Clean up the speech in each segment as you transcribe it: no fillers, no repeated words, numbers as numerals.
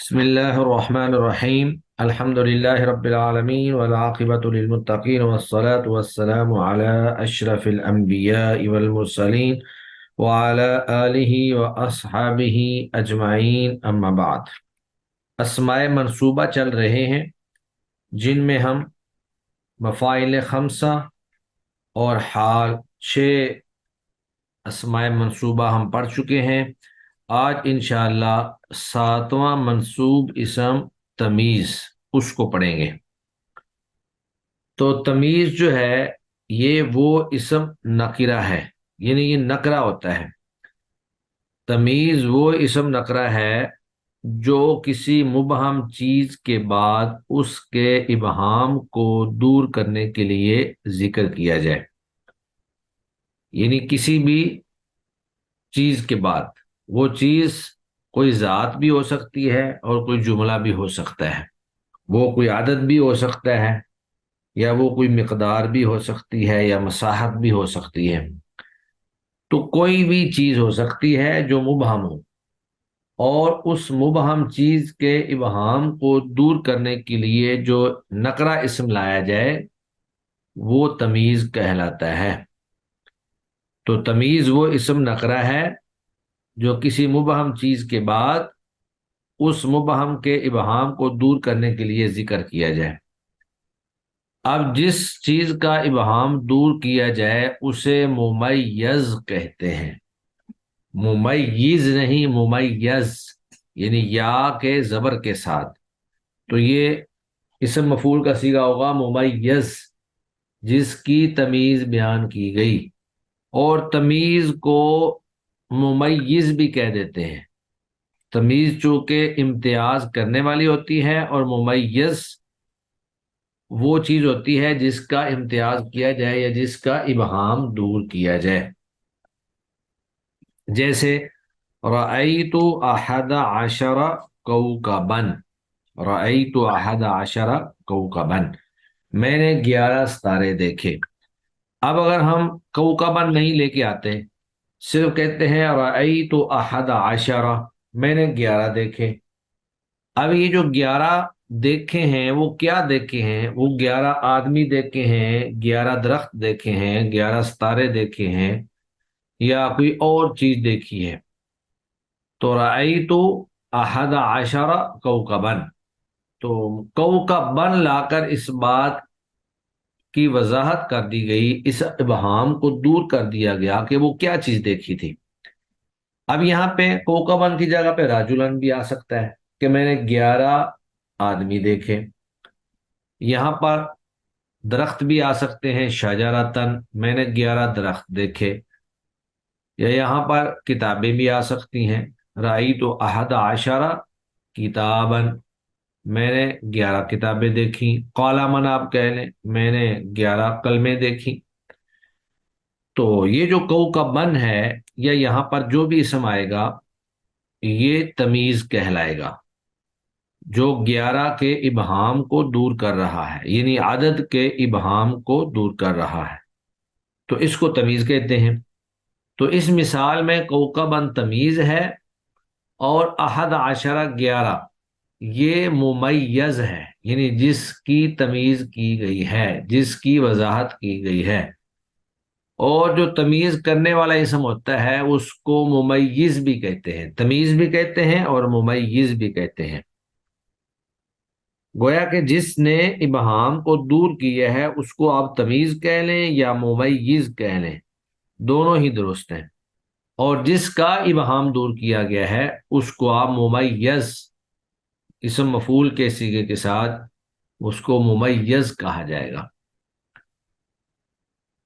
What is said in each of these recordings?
بسم الله الرحمن الرحيم الحمد لله رب العالمين والعاقبة للمتقين والصلاة والسلام على أشرف الأنبياء والمرسلين وعلى آله وأصحابه أجمعين أما بعد۔ اسماء منصوبہ چل رہے ہیں جن میں ہم مفاعل خمسہ اور حال 6 اسماء منصوبہ ہم پڑھ چکے ہیں۔ آج انشاءاللہ 7واں منصوب اسم تمیز اس کو پڑھیں گے۔ تو تمیز جو ہے یہ وہ اسم نکرہ ہے، یعنی یہ نکرہ ہوتا ہے۔ تمیز وہ اسم نکرہ ہے جو کسی مبہم چیز کے بعد اس کے ابہام کو دور کرنے کے لیے ذکر کیا جائے، یعنی کسی بھی چیز کے بعد وہ چیز کوئی ذات بھی ہو سکتی ہے اور کوئی جملہ بھی ہو سکتا ہے، وہ کوئی عدد بھی ہو سکتا ہے، یا وہ کوئی مقدار بھی ہو سکتی ہے، یا مساحت بھی ہو سکتی ہے۔ تو کوئی بھی چیز ہو سکتی ہے جو مبہم ہو، اور اس مبہم چیز کے ابہام کو دور کرنے کے لیے جو نکرہ اسم لایا جائے وہ تمیز کہلاتا ہے۔ تو تمیز وہ اسم نکرہ ہے جو کسی مبہم چیز کے بعد اس مبہم کے ابہام کو دور کرنے کے لیے ذکر کیا جائے۔ اب جس چیز کا ابہام دور کیا جائے اسے ممیز کہتے ہیں، ممیز نہیں، ممیز، یعنی یا کے زبر کے ساتھ۔ تو یہ اسم مفعول کا صیغہ ہوگا ممیز، جس کی تمیز بیان کی گئی۔ اور تمیز کو ممیز بھی کہہ دیتے ہیں۔ تمیز چونکہ امتیاز کرنے والی ہوتی ہے، اور ممیز وہ چیز ہوتی ہے جس کا امتیاز کیا جائے یا جس کا ابہام دور کیا جائے۔ جیسے رأیت احد عشر کوکبا، رأیت احد عشر کوکبا، میں نے 11 ستارے دیکھے۔ اب اگر ہم کوکبا نہیں لے کے آتے، صرف کہتے ہیں رأیت احد عشر، میں نے 11 دیکھے۔ اب یہ جو 11 دیکھے ہیں وہ کیا دیکھے ہیں؟ وہ 11 آدمی دیکھے ہیں، 11 درخت دیکھے ہیں، 11 ستارے دیکھے ہیں، یا کوئی اور چیز دیکھی ہے؟ تو رأیت احد عشر کوکبا، تو کوکبن لا کر اس بات کی وضاحت کر دی گئی، اس ابہام کو دور کر دیا گیا کہ وہ کیا چیز دیکھی تھی۔ اب یہاں پہ کوکبن کی جگہ پہ راجولن بھی آ سکتا ہے کہ میں نے 11 آدمی دیکھے۔ یہاں پر درخت بھی آ سکتے ہیں، شجرتن، میں نے 11 درخت دیکھے۔ یا یہاں پر کتابیں بھی آ سکتی ہیں، رأیت احد عشر کتابن، میں نے 11 کتابیں دیکھی۔ قلمن آپ کہہ لیں، میں نے 11 قلمیں دیکھی۔ تو یہ جو کوکبن ہے، یا یہاں پر جو بھی اسم آئے گا یہ تمیز کہلائے گا، جو 11 کے ابہام کو دور کر رہا ہے، یعنی عدد کے ابہام کو دور کر رہا ہے، تو اس کو تمیز کہتے ہیں۔ تو اس مثال میں کوکبن تمیز ہے، اور احد عشرہ 11 یہ ممیز ہے، یعنی جس کی تمیز کی گئی ہے، جس کی وضاحت کی گئی ہے۔ اور جو تمیز کرنے والا اسم ہوتا ہے اس کو ممیز بھی کہتے ہیں، تمیز بھی کہتے ہیں اور ممیز بھی کہتے ہیں۔ گویا کہ جس نے ابہام کو دور کیا ہے اس کو آپ تمیز کہہ لیں یا ممیز کہہ لیں، دونوں ہی درست ہیں۔ اور جس کا ابہام دور کیا گیا ہے اس کو آپ ممیز، اسم مفعول کے صیغے کے ساتھ اس کو ممیز کہا جائے گا۔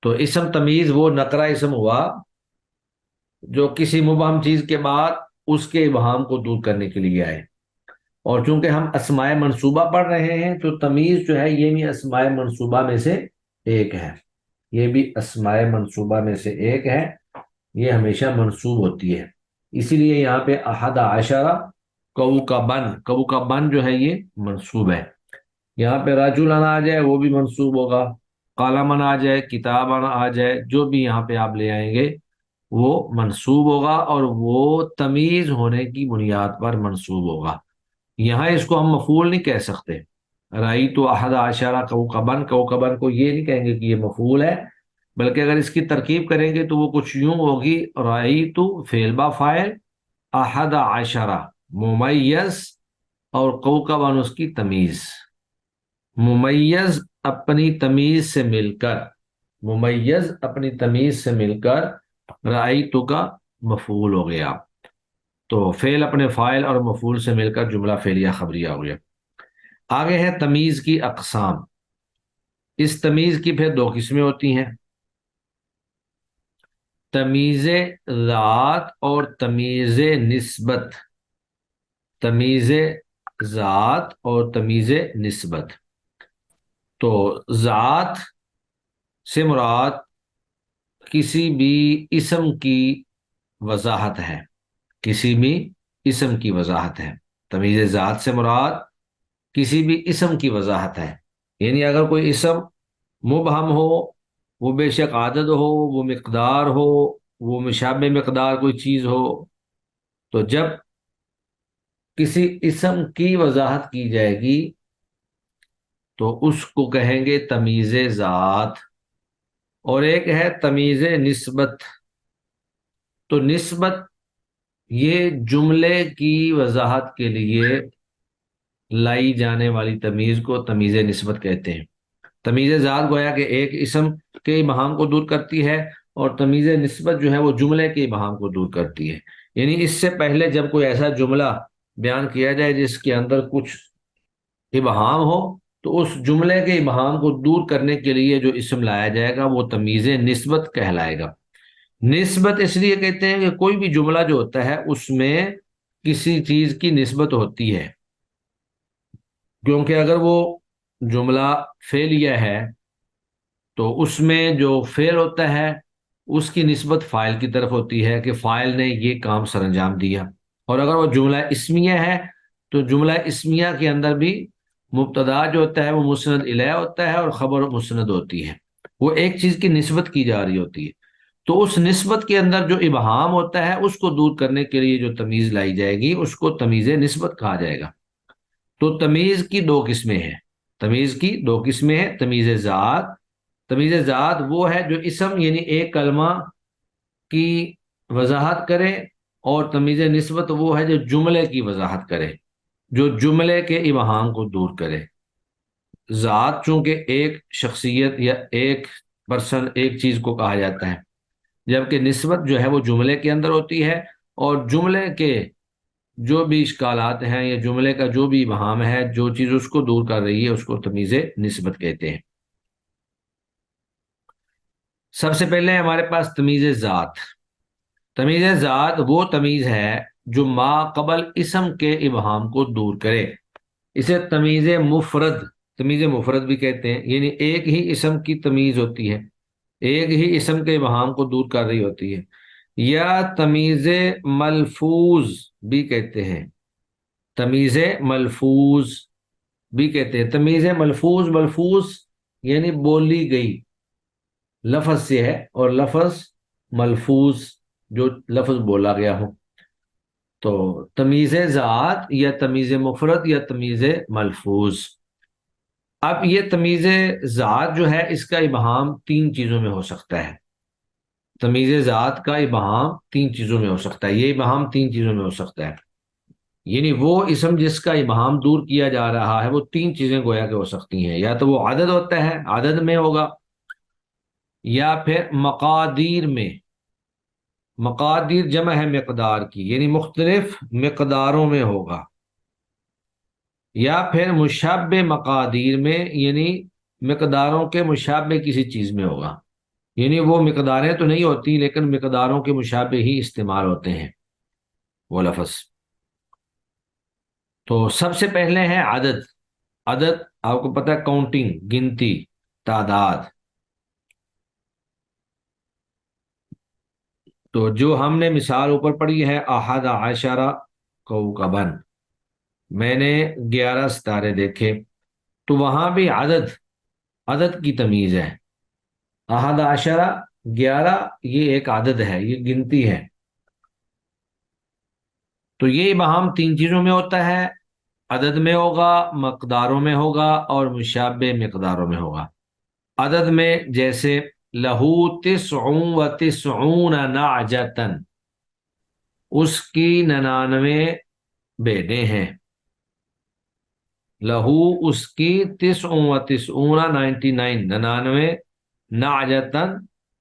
تو اسم تمیز وہ نکرہ اسم ہوا جو کسی مبہم چیز کے بعد اس کے ابہام کو دور کرنے کے لیے آئے۔ اور چونکہ ہم اسماء منصوبہ پڑھ رہے ہیں تو تمیز جو ہے یہ بھی اسماء منصوبہ میں سے ایک ہے، یہ بھی اسماء منصوبہ میں سے ایک ہے، یہ ہمیشہ منصوب ہوتی ہے۔ اسی لیے یہاں پہ احد عشرہ کوکبن، کوکبن جو ہے یہ منصوب ہے۔ یہاں پہ رجلن آ جائے وہ بھی منصوب ہوگا، قلمن آ جائے، کتابن آ جائے، جو بھی یہاں پہ آپ لے آئیں گے وہ منصوب ہوگا، اور وہ تمیز ہونے کی بنیاد پر منصوب ہوگا۔ یہاں اس کو ہم مفعول نہیں کہہ سکتے. رأیت احد عشر کوکبن، کوکبن کو یہ نہیں کہیں گے کہ یہ مفعول ہے، بلکہ اگر اس کی ترکیب کریں گے تو وہ کچھ یوں ہوگی: رأیت فعل با فاعل، احد عشرہ ممیز، اور کوکبن اس کی تمیز. ممیز اپنی تمیز سے مل کر، ممیز اپنی تمیز سے مل کر رأیت کا مفعول ہو گیا. تو فعل اپنے فاعل اور مفعول سے مل کر جملہ فعلیہ خبریہ ہو گیا. آگے ہے تمیز کی اقسام. اس تمیز کی پھر دو قسمیں ہوتی ہیں: تمیز ذات اور تمیز نسبت. تمیز ذات اور تمیز نسبت. تو ذات سے مراد کسی بھی اسم کی وضاحت ہے، کسی بھی اسم کی وضاحت ہے. تمیز ذات سے مراد کسی بھی اسم کی وضاحت ہے. یعنی اگر کوئی اسم مبہم ہو، وہ بے شک عدد ہو، وہ مقدار ہو، وہ مشابہ مقدار کوئی چیز ہو، تو جب کسی اسم کی وضاحت کی جائے گی تو اس کو کہیں گے تمیز ذات. اور ایک ہے تمیز نسبت. تو نسبت یہ جملے کی وضاحت کے لیے لائی جانے والی تمیز کو تمیز نسبت کہتے ہیں. تمیز ذات گویا کہ ایک اسم کے ابہام کو دور کرتی ہے، اور تمیز نسبت جو ہے وہ جملے کے ابہام کو دور کرتی ہے. یعنی اس سے پہلے جب کوئی ایسا جملہ بیان کیا جائے جس کے اندر کچھ ابہام ہو، تو اس جملے کے ابہام کو دور کرنے کے لیے جو اسم لایا جائے گا وہ تمیز نسبت کہلائے گا. نسبت اس لیے کہتے ہیں کہ کوئی بھی جملہ جو ہوتا ہے اس میں کسی چیز کی نسبت ہوتی ہے، کیونکہ اگر وہ جملہ فعلیہ ہے تو اس میں جو فعل ہوتا ہے اس کی نسبت فاعل کی طرف ہوتی ہے کہ فاعل نے یہ کام سر انجام دیا. اور اگر وہ جملہ اسمیہ ہے تو جملہ اسمیہ کے اندر بھی مبتدا جو ہوتا ہے وہ مسند الیہ ہوتا ہے اور خبر مسند ہوتی ہے. وہ ایک چیز کی نسبت کی جا رہی ہوتی ہے. تو اس نسبت کے اندر جو ابہام ہوتا ہے اس کو دور کرنے کے لیے جو تمیز لائی جائے گی اس کو تمیز نسبت کہا جائے گا. تو تمیز کی دو قسمیں ہیں. تمیز کی دو قسمیں ہیں: تمیز ذات. تمیز ذات وہ ہے جو اسم یعنی ایک کلمہ کی وضاحت کرے، اور تمیز نسبت وہ ہے جو جملے کی وضاحت کرے، جو جملے کے ابہام کو دور کرے. ذات چونکہ ایک شخصیت یا ایک پرسن، ایک چیز کو کہا جاتا ہے، جبکہ نسبت جو ہے وہ جملے کے اندر ہوتی ہے، اور جملے کے جو بھی اشکالات ہیں یا جملے کا جو بھی ابہام ہے، جو چیز اس کو دور کر رہی ہے اس کو تمیز نسبت کہتے ہیں. سب سے پہلے ہمارے پاس تمیز ذات. تمیز ذات وہ تمیز ہے جو ما قبل اسم کے ابہام کو دور کرے. اسے تمیز مفرد، تمیز مفرد بھی کہتے ہیں. یعنی ایک ہی اسم کی تمیز ہوتی ہے، ایک ہی اسم کے ابہام کو دور کر رہی ہوتی ہے. یا تمیز ملفوظ بھی کہتے ہیں. تمیز ملفوظ بھی کہتے ہیں. تمیز ملفوظ، ملفوظ یعنی بولی گئی لفظ سے ہے، اور لفظ ملفوظ جو لفظ بولا گیا ہو. تو تمیز ذات یا تمیز مفرد یا تمیز ملفوظ. اب یہ تمیز ذات جو ہے اس کا ابہام تین چیزوں میں ہو سکتا ہے. تمیز ذات کا ابہام تین چیزوں میں ہو سکتا ہے. یہ ابہام تین چیزوں میں ہو سکتا ہے. یعنی وہ اسم جس کا ابہام دور کیا جا رہا ہے وہ تین چیزیں گویا کہ ہو سکتی ہیں: یا تو وہ عدد ہوتا ہے، عدد میں ہوگا، یا پھر مقادیر میں. مقادیر جمع ہے مقدار کی، یعنی مختلف مقداروں میں ہوگا. یا پھر مشابہ مقادیر میں، یعنی مقداروں کے مشابہ کسی چیز میں ہوگا. یعنی وہ مقداریں تو نہیں ہوتی لیکن مقداروں کے مشابہ ہی استعمال ہوتے ہیں وہ لفظ. تو سب سے پہلے ہے عدد. عدد آپ کو پتہ ہے، کاؤنٹنگ، گنتی، تعداد. تو جو ہم نے مثال اوپر پڑھی ہے احد عشرہ کوکبن، میں نے 11 ستارے دیکھے، تو وہاں بھی عدد، عدد کی تمیز ہے. احد عشرہ 11، یہ ایک عدد ہے، یہ گنتی ہے. تو یہ ابہام تین چیزوں میں ہوتا ہے: عدد میں ہوگا، مقداروں میں ہوگا، اور مشابہ مقداروں میں ہوگا۔ عدد میں جیسے لہو تسع و تسعون نعجتن، اس کی 99 بھیڑیں ہیں۔ لہو اس کی، تسع و تسعون 99 99 نعجتن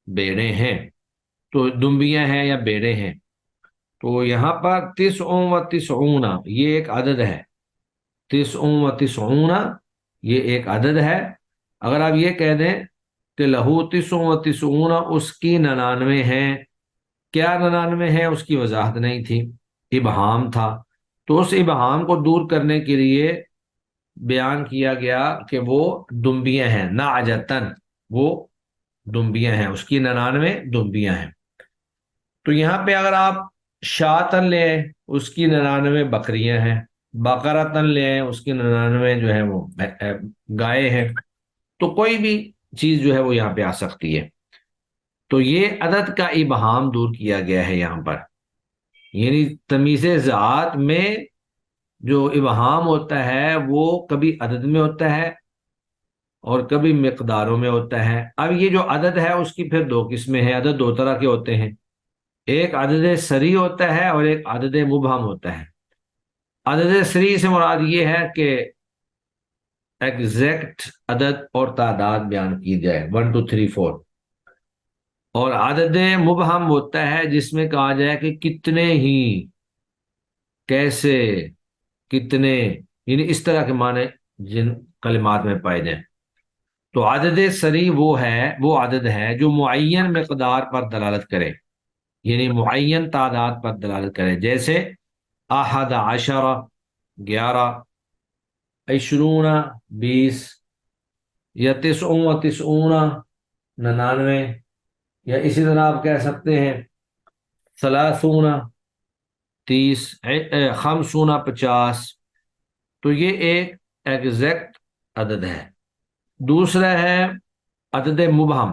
بھیڑیں ہیں، تو دمبیاں ہیں یا بھیڑیں ہیں۔ تو یہاں پر تسع و تسعون یہ ایک عدد ہے، تسع و تسعون یہ ایک عدد ہے۔ اگر آپ یہ کہہ دیں کہ لہو تسع و تسعون اس کی 99 ہیں، کیا 99 ہیں اس کی وضاحت نہیں تھی، ابہام تھا، تو اس ابہام کو دور کرنے کے لیے بیان کیا گیا کہ وہ دمبیاں ہیں، نعجتن وہ دمبیاں ہیں، اس کی 99 دمبیاں ہیں۔ تو یہاں پہ اگر آپ شاتن لے آئیں اس کی 99 بکریاں ہیں، بقرتن لے آئیں اس کی 99 جو ہے وہ گائے ہیں، تو کوئی بھی چیز جو ہے وہ یہاں پہ آ سکتی ہے۔ تو یہ عدد کا ابہام دور کیا گیا ہے یہاں پر، یعنی تمیز ذات میں جو ابہام ہوتا ہے وہ کبھی عدد میں ہوتا ہے اور کبھی مقداروں میں ہوتا ہے۔ اب یہ جو عدد ہے اس کی پھر دو قسمیں ہیں، عدد دو طرح کے ہوتے ہیں، ایک عدد سری ہوتا ہے اور ایک عدد مبہم ہوتا ہے۔ عدد سری سے مراد یہ ہے کہ ایگزیکٹ عدد اور تعداد بیان کی جائے، 1 2 3 4، اور عدد مبہم ہوتا ہے جس میں کہا جائے کہ کتنے ہی، کیسے، کتنے، یعنی اس طرح کے معنی جن کلمات میں پائے جائیں۔ تو عدد سری وہ عدد ہے جو معین مقدار پر دلالت کرے، یعنی معین تعداد پر دلالت کرے، جیسے احد عشرہ 11، عشرون 20، یا تسع و تسعون 99، یا اسی طرح آپ کہہ سکتے ہیں ثلاثون 30، خمسون 50۔ تو یہ ایک ایگزیکٹ عدد ہے۔ دوسرا ہے عدد مبہم،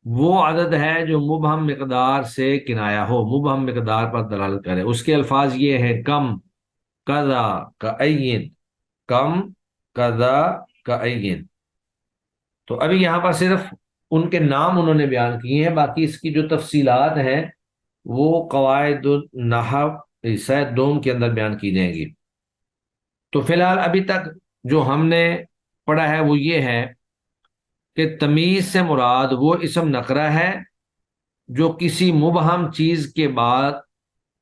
وہ عدد ہے جو مبہم مقدار سے کنایہ ہو، مبہم مقدار پر دلالت کرے۔ اس کے الفاظ یہ ہیں کم، کذا، کأین، کم، کذا، کأین۔ تو ابھی یہاں پر صرف ان کے نام انہوں نے بیان کیے ہیں، باقی اس کی جو تفصیلات ہیں وہ قواعد النحو حصہ دوم کے اندر بیان کی جائیں گی۔ تو فی الحال ابھی تک جو ہم نے پڑھا ہے وہ یہ ہے کہ تمیز سے مراد وہ اسم نکرہ ہے جو کسی مبہم چیز کے بعد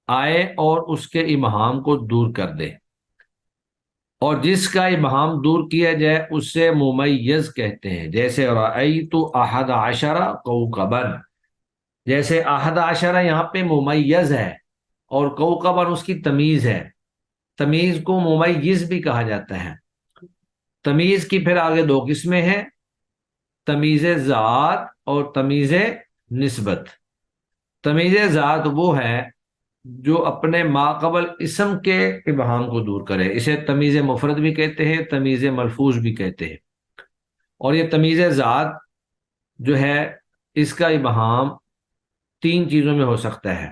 آئے اور اس کے ابہام کو دور کر دے، اور جس کا ابہام دور کیا جائے اسے ممیز کہتے ہیں۔ جیسے رأیت احد عشر کوکبا، جیسے احد عشرہ یہاں پہ ممیز ہے اور کوکبا اس کی تمیز ہے۔ تمیز کو ممیز بھی کہا جاتا ہے۔ تمیز کی پھر آگے دو قسمیں ہیں، تمیز ذات اور تمیز نسبت۔ تمیز ذات وہ ہے جو اپنے ماقبل اسم کے ابہام کو دور کرے، اسے تمیز مفرد بھی کہتے ہیں، تمیز ملفوظ بھی کہتے ہیں۔ اور یہ تمیز ذات جو ہے اس کا ابہام تین چیزوں میں ہو سکتا ہے،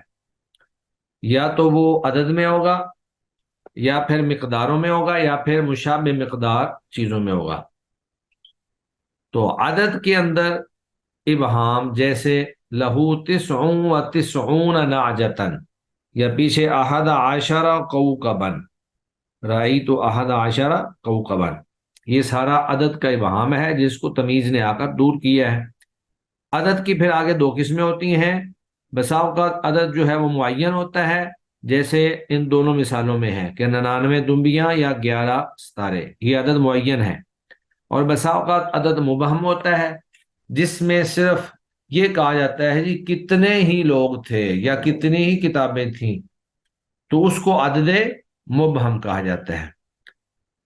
یا تو وہ عدد میں ہوگا، یا پھر مقداروں میں ہوگا، یا پھر مشابہ مقدار چیزوں میں ہوگا۔ تو عدد کے اندر ابہام جیسے لہو تسع و تسعون نعجتن، یا پیچھے احد عشر کوکبا، رأیت احد عشر کوکبا، یہ سارا عدد کا ابہام ہے جس کو تمیز نے آ کر دور کیا ہے۔ عدد کی پھر آگے دو قسمیں ہوتی ہیں، بسا اوقات عدد جو ہے وہ معین ہوتا ہے، جیسے ان دونوں مثالوں میں ہے کہ 99 دمبیاں یا 11 ستارے، یہ عدد معین ہے۔ اور بسا اوقات عدد مبہم ہوتا ہے جس میں صرف یہ کہا جاتا ہے جی کتنے ہی لوگ تھے یا کتنی ہی کتابیں تھیں، تو اس کو عدد مبہم کہا جاتا ہے۔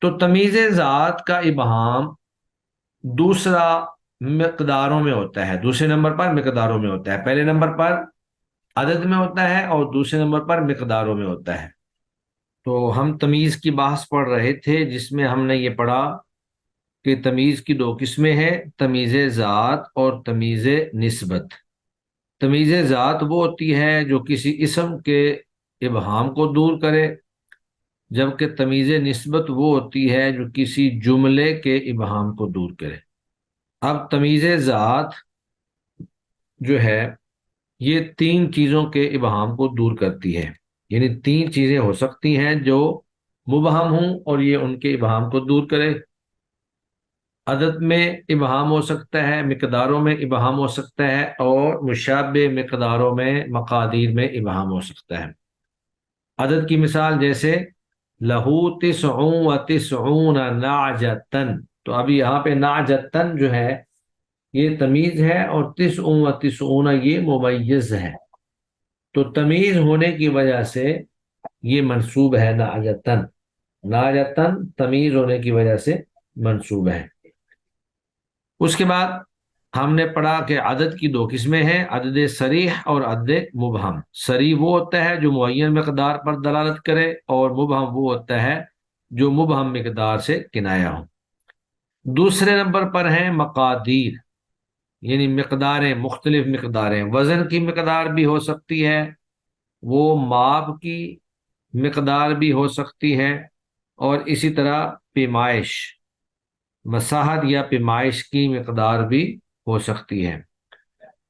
تو تمیز ذات کا ابہام دوسرا مقداروں میں ہوتا ہے، دوسرے نمبر پر مقداروں میں ہوتا ہے، پہلے نمبر پر عدد میں ہوتا ہے اور دوسرے نمبر پر مقداروں میں ہوتا ہے۔ تو ہم تمیز کی بحث پڑھ رہے تھے جس میں ہم نے یہ پڑھا کہ تمیز کی دو قسمیں ہیں، تمیز ذات اور تمیز نسبت۔ تمیز ذات وہ ہوتی ہے جو کسی اسم کے ابہام کو دور کرے، جبکہ تمیز نسبت وہ ہوتی ہے جو کسی جملے کے ابہام کو دور کرے۔ اب تمیز ذات جو ہے یہ تین چیزوں کے ابہام کو دور کرتی ہے، یعنی تین چیزیں ہو سکتی ہیں جو مبہم ہوں اور یہ ان کے ابہام کو دور کرے۔ عدد میں ابہام ہو سکتا ہے، مقداروں میں ابہام ہو سکتا ہے، اور مشابہ مقداروں میں مقادیر میں ابہام ہو سکتا ہے۔ عدد کی مثال جیسے لہو تسعون و تسعون نعجتن، تو ابھی یہاں پہ نعجتن جو ہے یہ تمیز ہے، اور تسعون و تسعون یہ ممیز ہے، تو تمیز ہونے کی وجہ سے یہ منصوب ہے نعجتن، نعجتن تمیز ہونے کی وجہ سے منصوب ہے۔ اس کے بعد ہم نے پڑھا کہ عدد کی دو قسمیں ہیں، عدد صریح اور عدد مبہم۔ صریح وہ ہوتا ہے جو معین مقدار پر دلالت کرے، اور مبہم وہ ہوتا ہے جو مبہم مقدار سے کنایہ ہو۔ دوسرے نمبر پر ہیں مقادیر، یعنی مقداریں، مختلف مقداریں، وزن کی مقدار بھی ہو سکتی ہے، وہ ماپ کی مقدار بھی ہو سکتی ہے، اور اسی طرح پیمائش، مساحت یا پیمائش کی مقدار بھی ہو سکتی ہے۔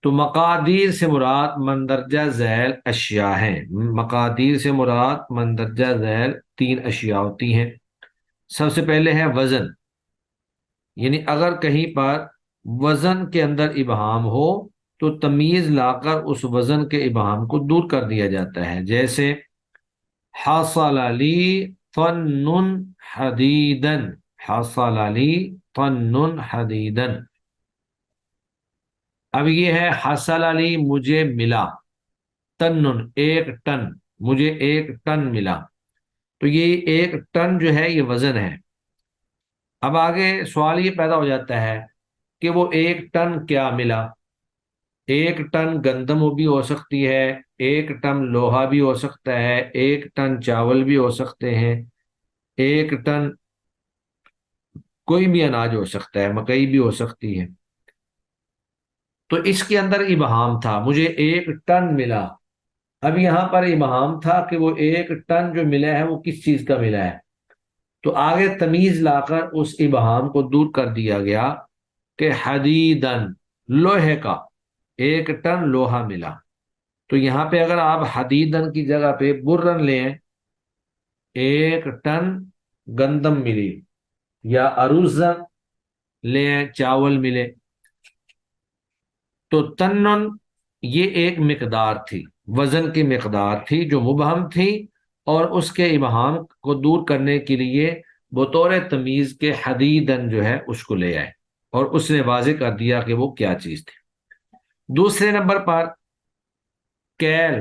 تو مقادیر سے مراد مندرجہ ذیل اشیاء ہیں، مقادیر سے مراد مندرجہ ذیل تین اشیاء ہوتی ہیں۔ سب سے پہلے ہے وزن، یعنی اگر کہیں پر وزن کے اندر ابہام ہو تو تمیز لا کر اس وزن کے ابہام کو دور کر دیا جاتا ہے، جیسے حصل لی طن حدیدن، حصل لی طن حدیدن۔ اب یہ ہے حصل لی مجھے ملا، طن ایک ٹن، مجھے ایک ٹن ملا، تو یہ ایک ٹن جو ہے یہ وزن ہے۔ اب آگے سوال یہ پیدا ہو جاتا ہے کہ وہ ایک ٹن کیا ملا؟ ایک ٹن گندم بھی ہو سکتی ہے، ایک ٹن لوہا بھی ہو سکتا ہے، ایک ٹن چاول بھی ہو سکتے ہیں، ایک ٹن کوئی بھی اناج ہو سکتا ہے، مکئی بھی ہو سکتی ہے۔ تو اس کے اندر ابہام تھا، مجھے ایک ٹن ملا۔ اب یہاں پر ابہام تھا کہ وہ ایک ٹن جو ملا ہے وہ کس چیز کا ملا ہے، تو آگے تمیز لا کر اس ابہام کو دور کر دیا گیا کہ حدیدن، لوہے کا، ایک ٹن لوہا ملا۔ تو یہاں پہ اگر آپ حدیدن کی جگہ پہ برن لیں، ایک ٹن گندم ملی، یا ارزن لیں، چاول ملے، تو تنن یہ ایک مقدار تھی، وزن کی مقدار تھی جو مبہم تھی، اور اس کے ابہام کو دور کرنے کے لیے بطور تمیز کے حدیدن جو ہے اس کو لے آئے، اور اس نے واضح کر دیا کہ وہ کیا چیز تھی۔ دوسرے نمبر پر کیل،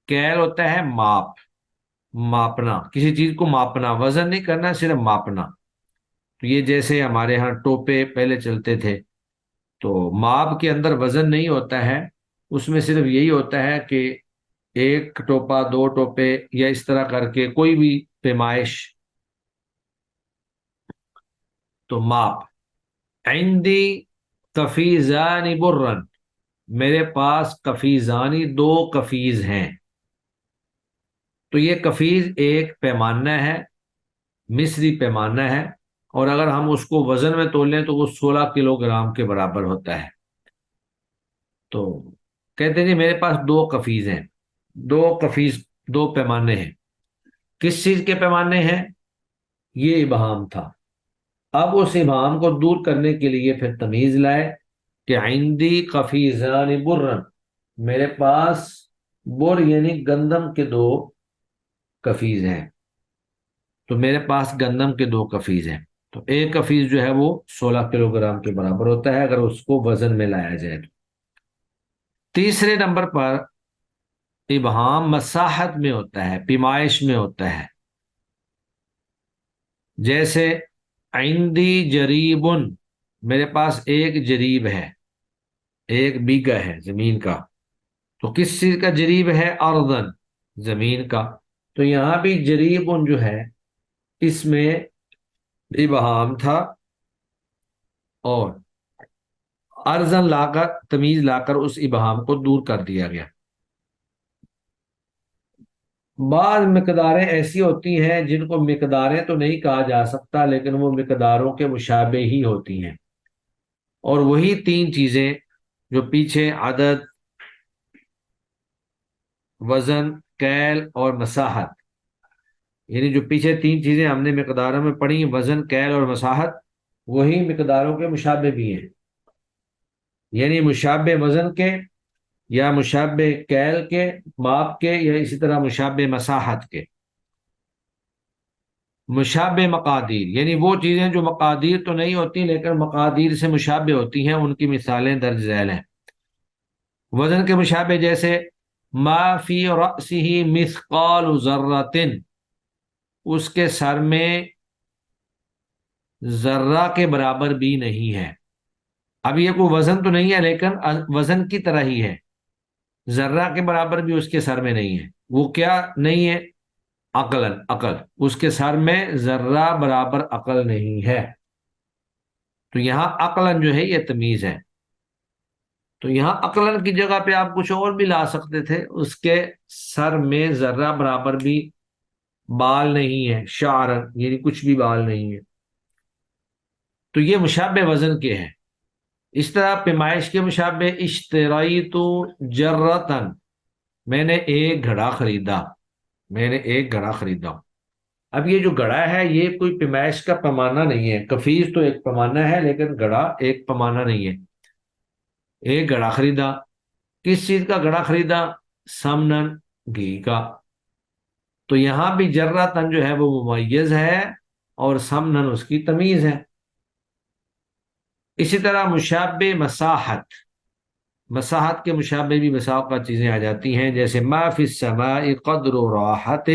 کیل ہوتا ہے ماپ، ماپنا، کسی چیز کو ماپنا، وزن نہیں کرنا، صرف ماپنا۔ تو یہ جیسے ہمارے ہاں ٹوپے پہلے چلتے تھے، تو ماپ کے اندر وزن نہیں ہوتا ہے، اس میں صرف یہی ہوتا ہے کہ ایک ٹوپا، دو ٹوپے، یا اس طرح کر کے کوئی بھی پیمائش، تو ماپ۔ عندی کفیزان برن، میرے پاس کفیزانی دو کفیز ہیں۔ تو یہ کفیز ایک پیمانہ ہے، مصری پیمانہ ہے، اور اگر ہم اس کو وزن میں تول لیں تو وہ 16 کلو گرام کے برابر ہوتا ہے۔ تو کہتے ہیں جی میرے پاس دو کفیز ہیں، دو کفیز، دو پیمانے ہیں۔ کس چیز کے پیمانے ہیں؟ یہ ابہام تھا۔ اب اس ابہام کو دور کرنے کے لیے پھر تمیز لائے کہ عندی قفیزان برن، میرے پاس بر یعنی گندم کے دو کفیز ہیں، تو میرے پاس گندم کے دو کفیز ہیں، تو ایک کفیز جو ہے وہ 16 کلو گرام کے برابر ہوتا ہے اگر اس کو وزن میں لایا جائے تو۔ تیسرے نمبر پر ابہام مساحت میں ہوتا ہے، پیمائش میں ہوتا ہے، جیسے عندی جریبن، میرے پاس ایک جریب ہے، ایک بیگھا ہے زمین کا، تو کس چیز کا جریب ہے؟ اردن، زمین کا۔ تو یہاں بھی جریبن جو ہے اس میں ابہام تھا، اور ارزن لا کر، تمیز لا کر اس ابہام کو دور کر دیا گیا۔ بعض مقداریں ایسی ہوتی ہیں جن کو مقداریں تو نہیں کہا جا سکتا، لیکن وہ مقداروں کے مشابہ ہی ہوتی ہیں، اور وہی تین چیزیں جو پیچھے عدد، وزن، کیل اور مساحت، یعنی جو پیچھے تین چیزیں ہم نے مقداروں میں پڑھی، وزن، کیل اور مساحت، وہی مقداروں کے مشابہ بھی ہیں، یعنی مشابہ وزن کے یا مشابہ کیل کے ماپ کے، یا اسی طرح مشابہ مساحت کے۔ مشابہ مقادیر یعنی وہ چیزیں جو مقادیر تو نہیں ہوتی لیکن مقادیر سے مشابہ ہوتی ہیں، ان کی مثالیں درج ذیل ہیں۔ وزن کے مشابہ جیسے ما فی رأسہ مثقال ذرۃ، اس کے سر میں ذرہ کے برابر بھی نہیں ہے۔ اب یہ کوئی وزن تو نہیں ہے لیکن وزن کی طرح ہی ہے، ذرہ کے برابر بھی اس کے سر میں نہیں ہے۔ وہ کیا نہیں ہے؟ عقل، اس کے سر میں ذرہ برابر عقل نہیں ہے۔ تو یہاں عقلن جو ہے یہ تمیز ہے، تو یہاں عقلن کی جگہ پہ آپ کچھ اور بھی لا سکتے تھے، اس کے سر میں ذرہ برابر بھی بال نہیں ہے، شعرن یعنی کچھ بھی بال نہیں ہے۔ تو یہ مشابہ وزن کے ہیں۔ اس طرح پیمائش کے مشابہ اشتریت جرتن، میں نے ایک گھڑا خریدا، میں نے ایک گھڑا خریدا۔ اب یہ جو گھڑا ہے یہ کوئی پیمائش کا پیمانہ نہیں ہے، کفیز تو ایک پیمانہ ہے لیکن گھڑا ایک پیمانہ نہیں ہے۔ ایک گھڑا خریدا، کس چیز کا گھڑا خریدا؟ سمنن، گھی کا۔ تو یہاں بھی جرتن جو ہے وہ ممیز ہے اور سمنن اس کی تمیز ہے۔ اسی طرح مشابہ مساحت، مساحت کے مشابہ بھی بسا اوقات چیزیں آ جاتی ہیں، جیسے ما فی السماء قدر راحت،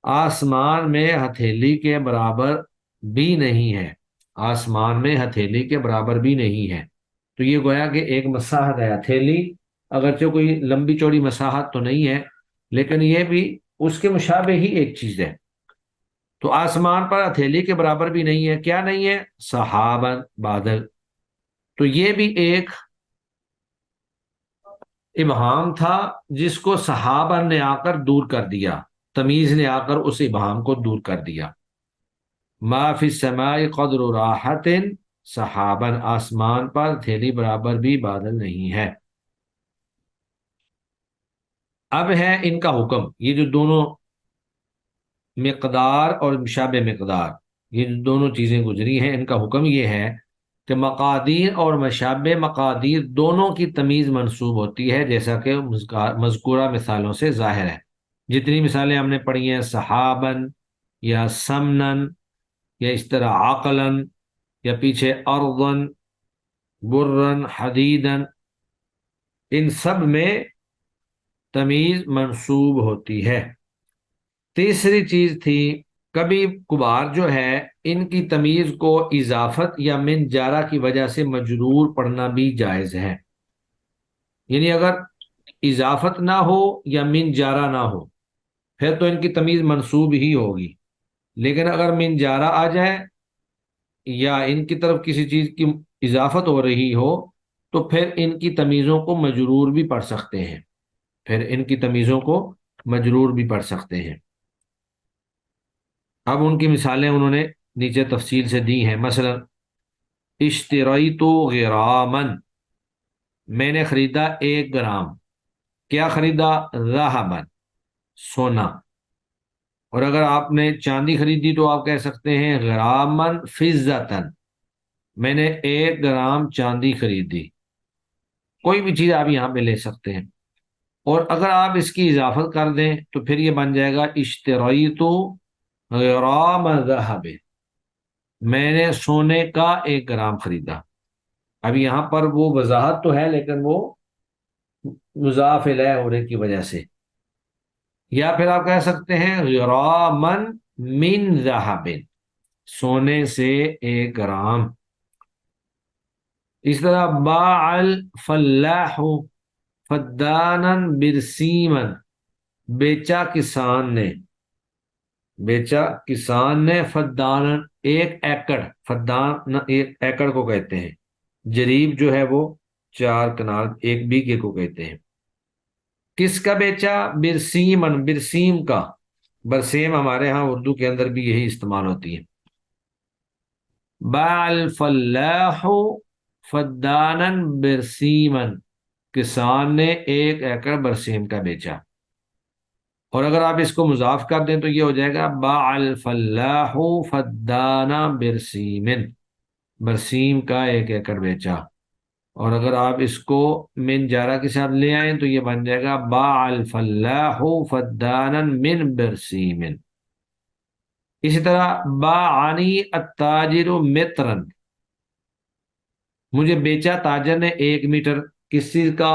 آسمان میں ہتھیلی کے برابر بھی نہیں ہے، آسمان میں ہتھیلی کے برابر بھی نہیں ہے۔ تو یہ گویا کہ ایک مساحت ہے، ہتھیلی اگرچہ کوئی لمبی چوڑی مساحت تو نہیں ہے لیکن یہ بھی اس کے مشابہ ہی ایک چیز ہے۔ تو آسمان پر ہتھیلی کے برابر بھی نہیں ہے، کیا نہیں ہے؟ سحابن، بادل۔ تو یہ بھی ایک ابہام تھا جس کو صحابہ نے آ کر دور کر دیا، تمیز نے آ کر اس ابہام کو دور کر دیا۔ ما فی السماء قدر راحت سحابن، آسمان پر تھیلی برابر بھی بادل نہیں ہے۔ اب ہے ان کا حکم، یہ جو دونوں مقدار اور مشابہ مقدار، یہ جو دونوں چیزیں گزری ہیں، ان کا حکم یہ ہے کہ مقادیر اور مشابہ مقادیر دونوں کی تمیز منسوب ہوتی ہے، جیسا کہ مذکورہ مثالوں سے ظاہر ہے۔ جتنی مثالیں ہم نے پڑھی ہیں، صحابن یا سمنن یا اس طرح عقلن یا پیچھے ارضن، برن، حدیدن، ان سب میں تمیز منسوب ہوتی ہے۔ تیسری چیز تھی کبھی کبھار جو ہے ان کی تمیز کو اضافت یا من جارہ کی وجہ سے مجرور پڑھنا بھی جائز ہے، یعنی اگر اضافت نہ ہو یا من جارہ نہ ہو پھر تو ان کی تمیز منسوب ہی ہوگی، لیکن اگر من جارہ آ جائے یا ان کی طرف کسی چیز کی اضافت ہو رہی ہو تو پھر ان کی تمیزوں کو مجرور بھی پڑھ سکتے ہیں، پھر ان کی تمیزوں کو مجرور بھی پڑھ سکتے ہیں۔ اب ان کی مثالیں انہوں نے نیچے تفصیل سے دی ہیں، مثلا اشتریت غرامن، میں نے خریدا 1 گرام، کیا خریدا؟ ذهبا، سونا۔ اور اگر آپ نے چاندی خریدی تو آپ کہہ سکتے ہیں غرامن فضتن، میں نے 1 گرام چاندی خریدی۔ کوئی بھی چیز آپ یہاں پہ لے سکتے ہیں، اور اگر آپ اس کی اضافت کر دیں تو پھر یہ بن جائے گا اشتریت غرام ذهب، میں نے سونے کا 1 گرام خریدا۔ اب یہاں پر وہ وضاحت تو ہے لیکن وہ مضاف الیہ ہونے کی وجہ سے، یا پھر آپ کہہ سکتے ہیں غرامن من ذهب، سونے سے 1 گرام۔ اس طرح باع الفلاح فدانا برسیما، بیچا کسان نے، بیچا کسان نے فدانا 1 ایکڑ، فدان 1 ایکڑ کو کہتے ہیں، جریب جو ہے وہ 4 کنال 1 بیگھے کو کہتے ہیں۔ کس کا بیچا؟ برسیمن، برسیم کا، برسیم ہمارے ہاں اردو کے اندر بھی یہی استعمال ہوتی ہے۔ باع الفلاح فدانا برسیمن، کسان نے 1 ایکڑ برسیم کا بیچا۔ اور اگر آپ اس کو مضاف کر دیں تو یہ ہو جائے گا باع الفلاح فدانا برسیمن، برسیم کا 1 ایکڑ بیچا۔ اور اگر آپ اس کو من جارہ کے ساتھ لے آئیں تو یہ بن جائے گا باع الفلاح فدانا من برسیمن۔ اسی طرح باعنی التاجر مترن، مجھے بیچا تاجر نے 1 میٹر، کس چیز کا؟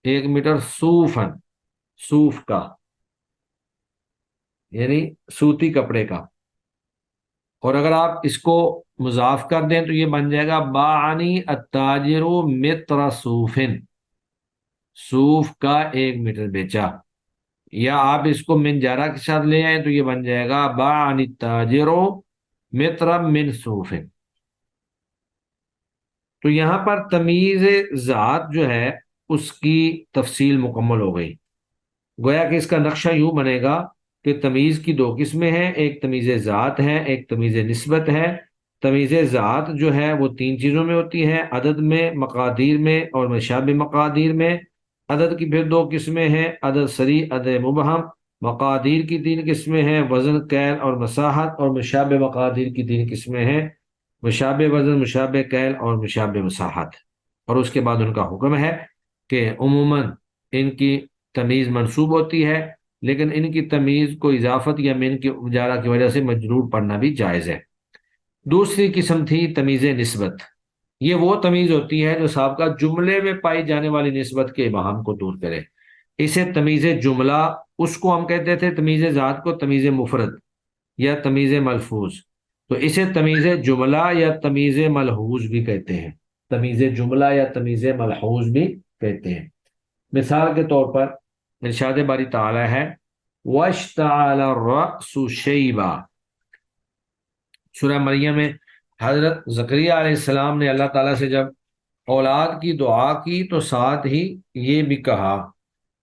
1 میٹر صوفن، صوف کا، یعنی سوتی کپڑے کا۔ اور اگر آپ اس کو مضاف کر دیں تو یہ بن جائے گا باعنی التاجر متر صوفن، صوف کا 1 میٹر بیچا۔ یا آپ اس کو من جارہ کے ساتھ لے آئیں تو یہ بن جائے گا باعنی التاجر متر من صوفن۔ تو یہاں پر تمیز ذات جو ہے اس کی تفصیل مکمل ہو گئی۔ گویا کہ اس کا نقشہ یوں بنے گا کہ تمیز کی 2 قسمیں ہیں، ایک تمیز ذات ہے، ایک تمیز نسبت ہے۔ تمیز ذات جو ہے وہ 3 چیزوں میں ہوتی ہے، عدد میں، مقادیر میں اور مشابہ مقادیر میں۔ عدد کی پھر 2 قسمیں ہیں، عدد صریح، عدد مبہم۔ مقادیر کی 3 قسمیں ہیں، وزن، کیل اور مساحت۔ اور مشابہ مقادیر کی 3 قسمیں ہیں، مشابہ وزن، مشابہ کیل اور مشابہ مساحت۔ اور اس کے بعد ان کا حکم ہے کہ عموماً ان کی تمیز منصوب ہوتی ہے، لیکن ان کی تمیز کو اضافت یا من کی جارہ کی وجہ سے مجرور پڑھنا بھی جائز ہے۔ دوسری قسم تھی تمیز نسبت، یہ وہ تمیز ہوتی ہے جو سابقہ جملے میں پائی جانے والی نسبت کے ابہام کو دور کرے۔ اسے تمیز جملہ، اس کو ہم کہتے تھے تمیز ذات کو تمیز مفرد یا تمیز ملفوظ، تو اسے تمیز جملہ یا تمیز ملحوظ بھی کہتے ہیں، تمیز جملہ یا تمیز ملحوظ بھی کہتے ہیں۔ مثال کے طور پر ارشاد باری تعالی ہے وَاشْتَعَلَ الرَّأْسُ شَيْبًا، سورہ مریم میں حضرت زکریا علیہ السلام نے اللہ تعالیٰ سے جب اولاد کی دعا کی تو ساتھ ہی یہ بھی کہا،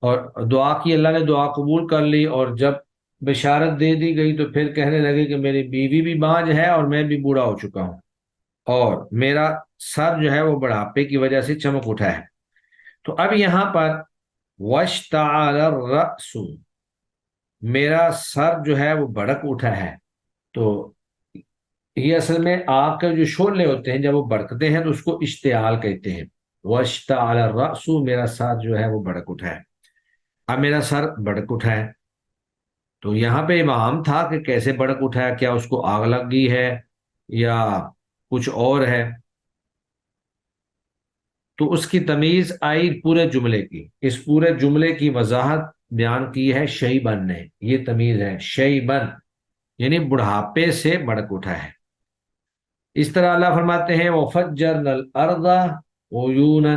اور دعا کی، اللہ نے دعا قبول کر لی، اور جب بشارت دے دی گئی تو پھر کہنے لگے کہ میری بیوی بھی بانجھ ہے اور میں بھی بوڑھا ہو چکا ہوں، اور میرا سر جو ہے وہ بڑھاپے کی وجہ سے چمک اٹھا ہے۔ تو اب یہاں پر وَاشْتَعَلَ الرَّأْسُ، میرا سر جو ہے وہ بھڑک اٹھا ہے، تو یہ اصل میں آگ کے جو شعلے ہوتے ہیں جب وہ بھڑکتے ہیں تو اس کو اشتعال کہتے ہیں۔ وَاشْتَعَلَ الرَّأْسُ، میرا سر جو ہے وہ بھڑک اٹھا ہے۔ اب میرا سر بھڑک اٹھا ہے تو یہاں پہ ابہام تھا کہ کیسے بھڑک اٹھا ہے، کیا اس کو آگ لگ گئی ہے یا کچھ اور ہے؟ تو اس کی تمیز آئی پورے جملے کی، اس پورے جملے کی وضاحت بیان کی ہے شیبن نے، یہ تمیز ہے شیبن، یعنی بڑھاپے سے بھڑک اٹھا ہے۔ اس طرح اللہ فرماتے ہیں وَفَجَّرْنَا الْأَرْضَ عُيُونًا،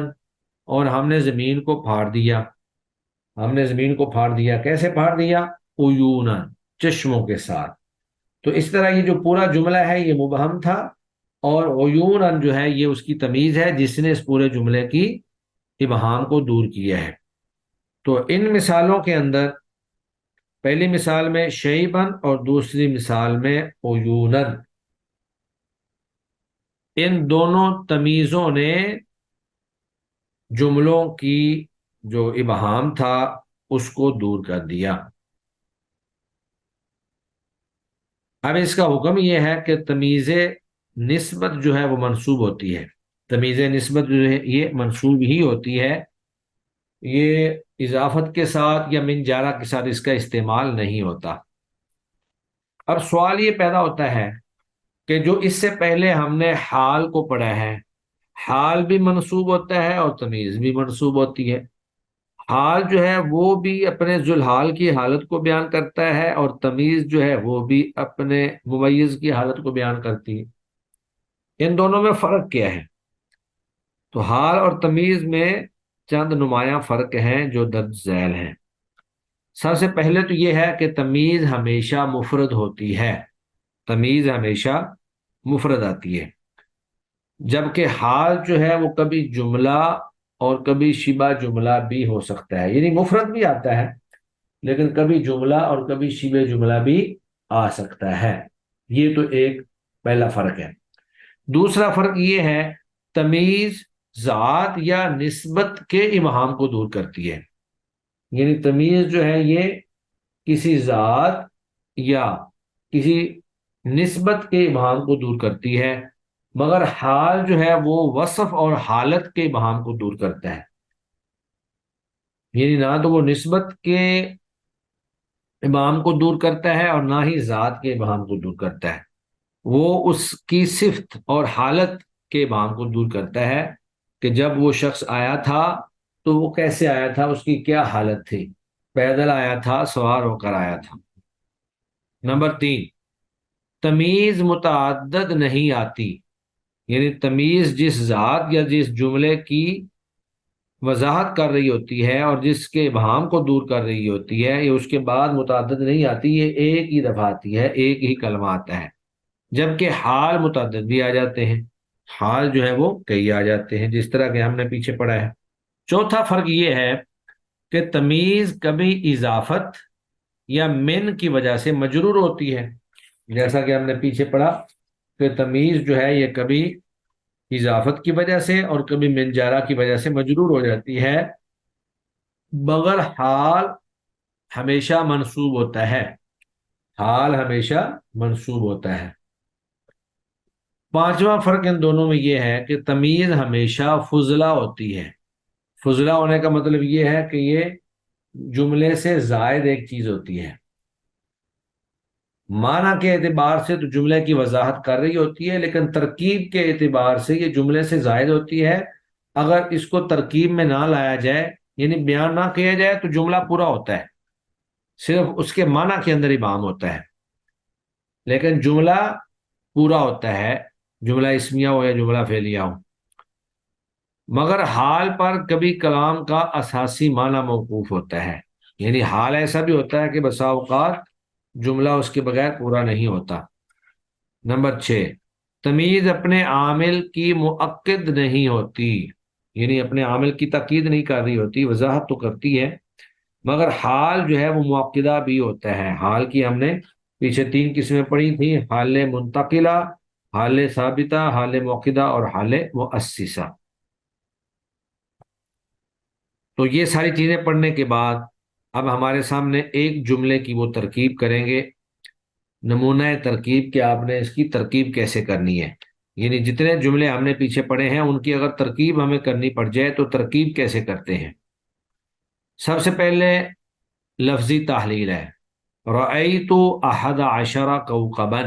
اور ہم نے زمین کو پھاڑ دیا، ہم نے زمین کو پھاڑ دیا، کیسے پھاڑ دیا؟ عُيُونًا، چشموں کے ساتھ۔ تو اس طرح یہ جو پورا جملہ ہے یہ مبہم تھا، اور عیون جو ہے یہ اس کی تمیز ہے جس نے اس پورے جملے کی ابہام کو دور کیا ہے۔ تو ان مثالوں کے اندر پہلی مثال میں شیبن اور دوسری مثال میں عیونن، ان دونوں تمیزوں نے جملوں کی جو ابہام تھا اس کو دور کر دیا۔ اب اس کا حکم یہ ہے کہ تمیز نسبت جو ہے وہ منصوب ہوتی ہے، تمیز نسبت جو ہے یہ منصوب ہی ہوتی ہے، یہ اضافت کے ساتھ یا من جارہ کے ساتھ اس کا استعمال نہیں ہوتا۔ اور سوال یہ پیدا ہوتا ہے کہ جو اس سے پہلے ہم نے حال کو پڑھا ہے، حال بھی منصوب ہوتا ہے اور تمیز بھی منصوب ہوتی ہے۔ حال جو ہے وہ بھی اپنے ذوالحال کی حالت کو بیان کرتا ہے، اور تمیز جو ہے وہ بھی اپنے ممیز کی حالت کو بیان کرتی ہے۔ ان دونوں میں فرق کیا ہے؟ تو حال اور تمیز میں چند نمایاں فرق ہیں جو درج ذیل ہیں۔ سب سے پہلے تو یہ ہے کہ تمیز ہمیشہ مفرد ہوتی ہے، تمیز ہمیشہ مفرد آتی ہے، جبکہ حال جو ہے وہ کبھی جملہ اور کبھی شبہ جملہ بھی ہو سکتا ہے، یعنی مفرد بھی آتا ہے لیکن کبھی جملہ اور کبھی شبہ جملہ بھی آ سکتا ہے۔ یہ تو ایک پہلا فرق ہے۔ دوسرا فرق یہ ہے، تمیز ذات یا نسبت کے ابہام کو دور کرتی ہے، یعنی تمیز جو ہے یہ کسی ذات یا کسی نسبت کے ابہام کو دور کرتی ہے، مگر حال جو ہے وہ وصف اور حالت کے ابہام کو دور کرتا ہے، یعنی نہ تو وہ نسبت کے ابہام کو دور کرتا ہے اور نہ ہی ذات کے ابہام کو دور کرتا ہے، وہ اس کی صفت اور حالت کے ابہام کو دور کرتا ہے کہ جب وہ شخص آیا تھا تو وہ کیسے آیا تھا، اس کی کیا حالت تھی، پیدل آیا تھا، سوار ہو کر آیا تھا۔ نمبر 3، تمیز متعدد نہیں آتی، یعنی تمیز جس ذات یا جس جملے کی وضاحت کر رہی ہوتی ہے اور جس کے ابہام کو دور کر رہی ہوتی ہے، یہ اس کے بعد متعدد نہیں آتی، یہ ایک ہی دفعہ آتی ہے، ایک ہی کلمہ آتا ہے، جبکہ حال متعدد بھی آ جاتے ہیں، حال جو ہے وہ کئی آ جاتے ہیں، جس طرح کہ ہم نے پیچھے پڑھا ہے۔ چوتھا فرق یہ ہے کہ تمیز کبھی اضافت یا من کی وجہ سے مجرور ہوتی ہے، جیسا کہ ہم نے پیچھے پڑھا کہ تمیز جو ہے یہ کبھی اضافت کی وجہ سے اور کبھی من جارہ کی وجہ سے مجرور ہو جاتی ہے، مگر حال ہمیشہ منصوب ہوتا ہے، حال ہمیشہ منصوب ہوتا ہے۔ پانچواں فرق ان دونوں میں یہ ہے کہ تمیز ہمیشہ فضلہ ہوتی ہے، فضلہ ہونے کا مطلب یہ ہے کہ یہ جملے سے زائد ایک چیز ہوتی ہے، معنی کے اعتبار سے تو جملے کی وضاحت کر رہی ہوتی ہے لیکن ترکیب کے اعتبار سے یہ جملے سے زائد ہوتی ہے، اگر اس کو ترکیب میں نہ لایا جائے یعنی بیان نہ کیا جائے تو جملہ پورا ہوتا ہے، صرف اس کے معنی کے اندر ابہام ہوتا ہے، لیکن جملہ پورا ہوتا ہے، جملہ اسمیہ ہو یا جملہ فعلیہ ہو، مگر حال پر کبھی کلام کا اساسی معنی موقوف ہوتا ہے، یعنی حال ایسا بھی ہوتا ہے کہ بسا اوقات جملہ اس کے بغیر پورا نہیں ہوتا۔ نمبر 6، تمیز اپنے عامل کی مؤکد نہیں ہوتی، یعنی اپنے عامل کی تاکید نہیں کر رہی ہوتی، وضاحت تو کرتی ہے، مگر حال جو ہے وہ مؤکدہ بھی ہوتا ہے۔ حال کی ہم نے پیچھے 3 قسمیں پڑھی تھیں، حال منتقلہ، حال ثابتہ، حال مؤکدہ اور حال مؤسسہ۔ تو یہ ساری چیزیں پڑھنے کے بعد اب ہمارے سامنے ایک جملے کی وہ ترکیب کریں گے، نمونہ ترکیب کہ آپ نے اس کی ترکیب کیسے کرنی ہے، یعنی جتنے جملے ہم نے پیچھے پڑھے ہیں ان کی اگر ترکیب ہمیں کرنی پڑ جائے تو ترکیب کیسے کرتے ہیں۔ سب سے پہلے لفظی تحلیل ہے، رأیت احد عشر کوكبا،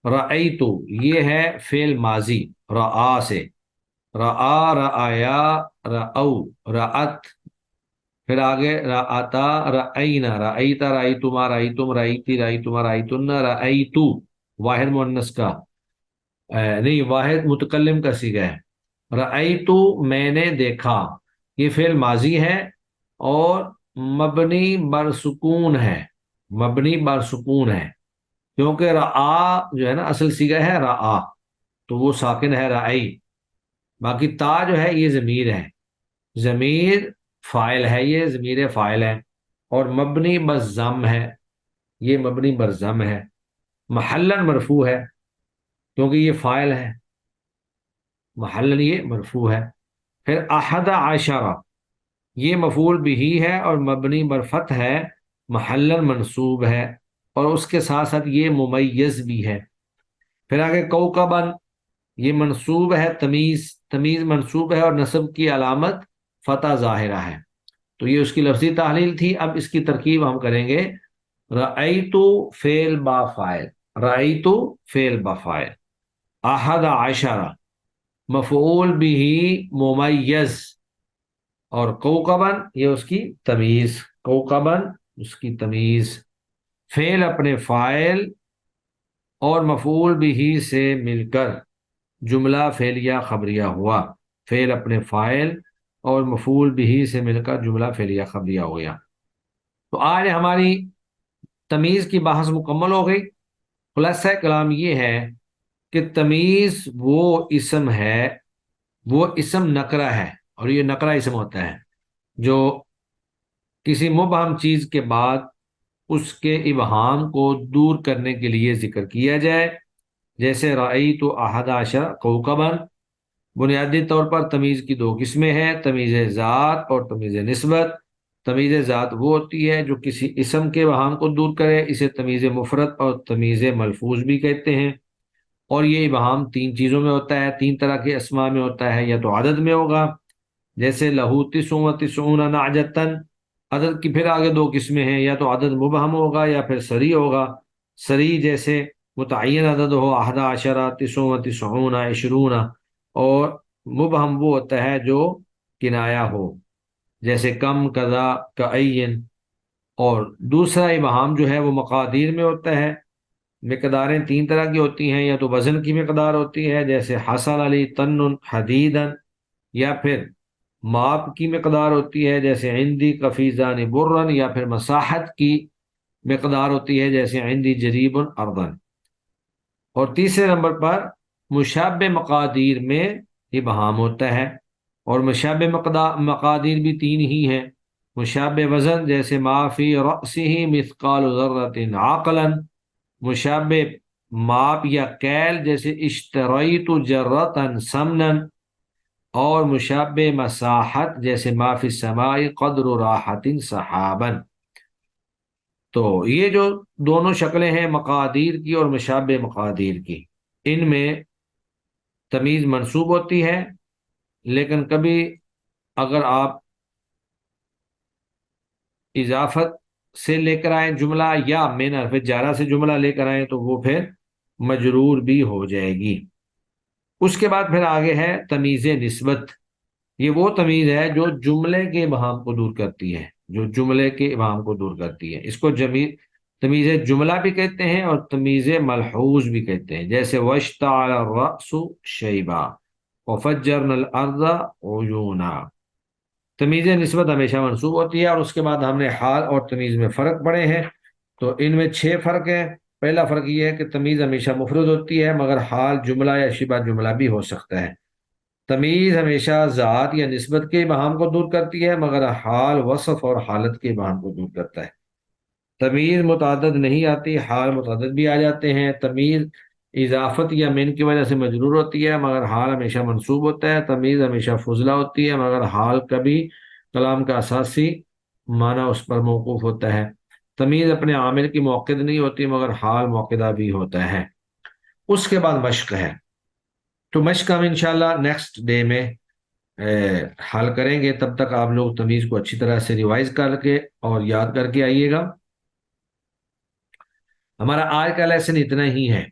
رأیت یہ ہے فعل ماضی رآ سے، رآ، رآیا، رأو، رأت، پھر آگے رآتا، رأینا، رأیتا، رأیتما، رأیتم، رأیتی، رأیتما، رأیتن، رأیتو واحد مؤنث کا نہیں، واحد متکلم کا صیغہ ہے، رأیتو میں نے دیکھا، یہ فعل ماضی ہے اور مبنی بر سکون ہے، مبنی بر سکون ہے، کیونکہ رآ جو ہے نا اصل صیغہ ہے رآ، تو وہ ساکن ہے رأی، باقی تا جو ہے یہ ضمیر ہے، ضمیر فاعل ہے، یہ ضمیر فاعل ہے، اور مبنی بر ضم ہے، یہ مبنی بر ضم ہے، محلن مرفوع ہے کیونکہ یہ فاعل ہے، محلن یہ مرفوع ہے۔ پھر احد عشرہ یہ مفعول بھی ہے اور مبنی بر فتح ہے، محلن منصوب ہے، اور اس کے ساتھ ساتھ یہ ممیز بھی ہے۔ پھر آگے کوکبن یہ منصوب ہے، تمیز، تمیز منصوب ہے اور نصب کی علامت فتح ظاہرہ ہے، تو یہ اس کی لفظی تحلیل تھی۔ اب اس کی ترکیب ہم کریں گے، رأیتو فعل با فاعل، رأیتو فعل با فاعل، احد عشرہ مفعول بھی ممیز، اور کوکبن یہ اس کی تمیز، کوکبن اس کی تمیز، فعل اپنے فاعل اور مفعول بھی سے مل کر جملہ فعلیہ خبریہ ہوا، فعل اپنے فاعل اور مفعول بھی سے مل کر جملہ فعلیہ خبریہ ہو گیا۔ تو آج ہماری تمیز کی بحث مکمل ہو گئی۔ خلاصہ کلام یہ ہے کہ تمیز وہ اسم ہے، وہ اسم نکرہ ہے اور یہ نقرہ اسم ہوتا ہے جو کسی مبہم چیز کے بعد اس کے ابہام کو دور کرنے کے لیے ذکر کیا جائے، جیسے رأیت احد عشر کوکبا۔ بنیادی طور پر تمیز کی دو قسمیں ہیں، تمیز ذات اور تمیز نسبت۔ تمیز ذات وہ ہوتی ہے جو کسی اسم کے ابہام کو دور کرے، اسے تمیز مفرد اور تمیز ملفوظ بھی کہتے ہیں۔ اور یہ ابہام تین چیزوں میں ہوتا ہے، تین طرح کے اسماء میں ہوتا ہے، یا تو عدد میں ہوگا جیسے لہو تسع و تسعون نعجتن، عدد کی پھر آگے دو قسمیں ہیں، یا تو عدد مبہم ہوگا یا پھر صریح ہوگا۔ صریح جیسے متعین عدد ہو، احد عشرہ، تسع و تسعون، عشرون۔ اور مبہم وہ ہوتا ہے جو کنایا ہو، جیسے کم، کذا، کعین۔ اور دوسرا ابہام جو ہے وہ مقادیر میں ہوتا ہے۔ مقداریں تین طرح کی ہوتی ہیں، یا تو وزن کی مقدار ہوتی ہے جیسے حصل علی طن حدیدن، یا پھر ماپ کی مقدار ہوتی ہے جیسے عندی کفیزان برن، یا پھر مساحت کی مقدار ہوتی ہے جیسے عندی جریب اردن۔ اور تیسرے نمبر پر مشابہ مقادیر میں ابہام ہوتا ہے، اور مشابہ مقادیر بھی تین ہی ہیں۔ مشابہ وزن جیسے ما فی رأسہ مثقال ذرۃ عقلا۔ مشابہ ماپ یا کیل جیسے اشتریت جرۃ سمنا۔ اور مشابہ مساحت جیسے ما فی السماء قدر راحت سحابا۔ تو یہ جو دونوں شکلیں ہیں مقادیر کی اور مشابہ مقادیر کی، ان میں تمیز منصوب ہوتی ہے، لیکن کبھی اگر آپ اضافت سے لے کر آئیں جملہ، یا من حرف جارہ سے جملہ لے کر آئیں، تو وہ پھر مجرور بھی ہو جائے گی۔ اس کے بعد پھر آگے ہے تمیز نسبت۔ یہ وہ تمیز ہے جو جملے کے ابہام کو دور کرتی ہے، جو جملے کے ابہام کو دور کرتی ہے۔ اس کو تمیز جملہ بھی کہتے ہیں اور تمیز ملحوظ بھی کہتے ہیں، جیسے واشتعل الرأس شیبا وفجرنا الارض عیونا۔ تمیز نسبت ہمیشہ منصوب ہوتی ہے، اور اس کے بعد ہم نے حال اور تمیز میں فرق پڑھے ہیں۔ تو ان میں 6 فرق ہیں۔ پہلا فرق یہ ہے کہ تمیز ہمیشہ مفرد ہوتی ہے، مگر حال جملہ یا شبہ جملہ بھی ہو سکتا ہے۔ تمیز ہمیشہ ذات یا نسبت کے ابہام کو دور کرتی ہے، مگر حال وصف اور حالت کے ابہام کو دور کرتا ہے۔ تمیز متعدد نہیں آتی، حال متعدد بھی آ جاتے ہیں۔ تمیز اضافت یا من کی وجہ سے مجرور ہوتی ہے، مگر حال ہمیشہ منصوب ہوتا ہے۔ تمیز ہمیشہ فضلہ ہوتی ہے، مگر حال کبھی کلام کا اساسی معنی اس پر موقوف ہوتا ہے۔ تمیز اپنے عامل کی موقد نہیں ہوتی، مگر حال موقدہ بھی ہوتا ہے۔ اس کے بعد مشق ہے، تو مشق ہم انشاءاللہ نیکسٹ ڈے میں حل کریں گے۔ تب تک آپ لوگ تمیز کو اچھی طرح سے ریوائز کر کے اور یاد کر کے آئیے گا۔ ہمارا آج کا لیسن اتنا ہی ہے۔